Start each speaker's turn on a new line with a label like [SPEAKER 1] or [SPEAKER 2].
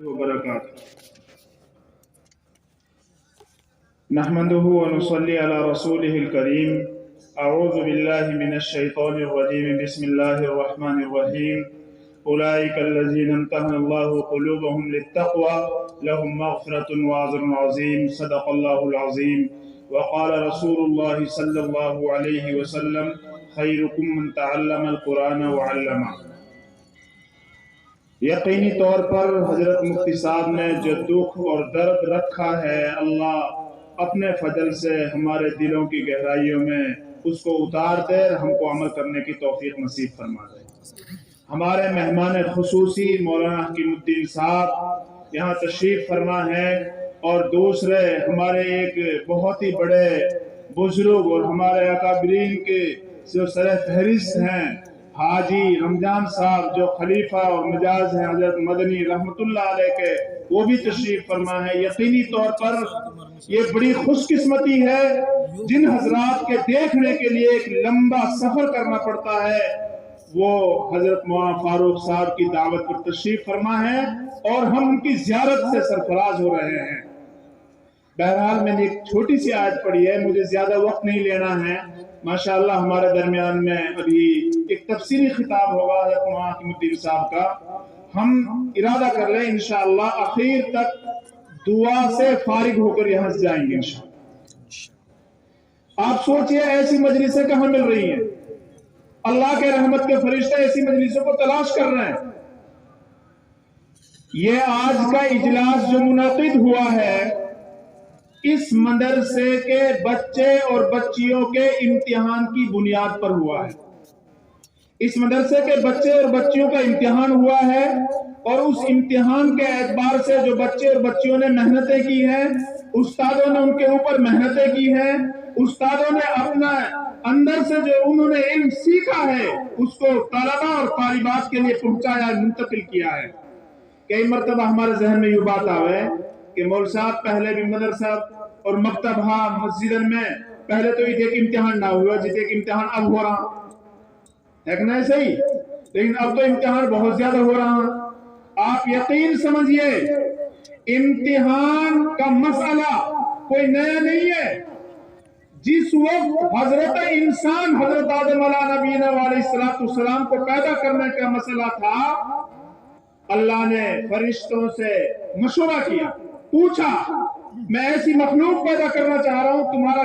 [SPEAKER 1] वबरकातुहू नहमदुहु व नुसल्ली अला रसूलिहिल करीम। अऊज़ु बिल्लाहि मिनश शैतानिर रजीम। बिस्मिल्लाहिर रहमानिर रहीम। उलाइकल्लज़ीना इम्तहनल्लाहु क़ुलूबहुम लित्तक़वा लहुम मग़फ़िरतुन व अज्रुन अज़ीम। सदक़ल्लाहुल अज़ीम। व क़ाल रसूलुल्लाहि सल्लल्लाहु अलैहि वसल्लम खैरुकुम मन तअल्लमल क़ुरान व अल्लमा। यकीनी तौर पर हजरत मुफ्ती साहब ने जो दुख और दर्द रखा है, अल्लाह अपने फजल से हमारे दिलों की गहराइयों में उसको उतार दे, हमको अमल करने की तौफीक नसीब फरमा दे। हमारे मेहमान खुसूसी मौलाना हकीमुद्दीन साहब यहाँ तशरीफ फरमा है और दूसरे हमारे एक बहुत ही बड़े बुजुर्ग और हमारे अकाबरीन के जो सर फहरिस्त हैं हाजी रमजान साहब, जो खलीफा और मिजाज हैं हजरत मदनी रहमतुल्लाह अलैह के, वो भी तशरीफ फरमा है। यकीनी तौर पर ये बड़ी खुशकिस्मती है जिन हजरात के देखने के लिए एक लंबा सफर करना पड़ता है, वो हजरत मौलाना फारूक साहब की दावत पर तशरीफ फरमा है और हम उनकी ज़ियारत से सरफराज हो रहे हैं। बहरहाल मैंने एक छोटी सी आयत पढ़ी है, मुझे ज्यादा वक्त नहीं लेना है। माशाअल्लाह हमारे दरमियान में अभी एक तफसीली खिताब होगा हज़रत मौलाना हकीमुद्दीन साहब का। हम इरादा कर लें इंशाअल्लाह आखिर तक दुआ से फारिग होकर यहाँ से जाएंगे इंशाअल्लाह। आप सोचिए ऐसी मजलिसें कहाँ मिल रही हैं। अल्लाह के रहमत के फरिश्ते ऐसी मजलिसों को तलाश कर रहे हैं। ये आज का इजलास जो मुनाकिद हुआ है, इस मदरसे के बच्चे और बच्चियों के इम्तिहान की बुनियाद पर हुआ है। इस मदरसे के बच्चे और बच्चियों का इम्तिहान हुआ है और उस इम्तिहान के एतबार से जो बच्चे और बच्चियों ने मेहनतें की हैं, उस्तादों ने उनके ऊपर मेहनतें की हैं, उस्तादों ने अपना अंदर से जो उन्होंने इल्म सीखा है उसको तलबा और तालिबात के लिए पहुंचाया, मुंतकिल किया है। कई मरतबा हमारे जहन में ये बात आवे कि मौल साहब पहले भी मदरसा और मकतब मस्जिदन में पहले तो ये इम्तिहान ना हुआ, जिसे इम्तिहान अब हो रहा है कि नहीं सही, लेकिन अब तो इम्तिहान बहुत ज्यादा हो रहा है। आप यकीन समझिए इम्तिहान का मसला कोई नया नहीं है। जिस वक्त हजरत इंसान हजरत आदम अलैहिस्सलाम को पैदा करने का मसला था, अल्लाह ने फरिश्तों से मशवरा किया, पूछा मैं ऐसी मखलूक पैदा करना चाह रहा हूं, तुम्हारा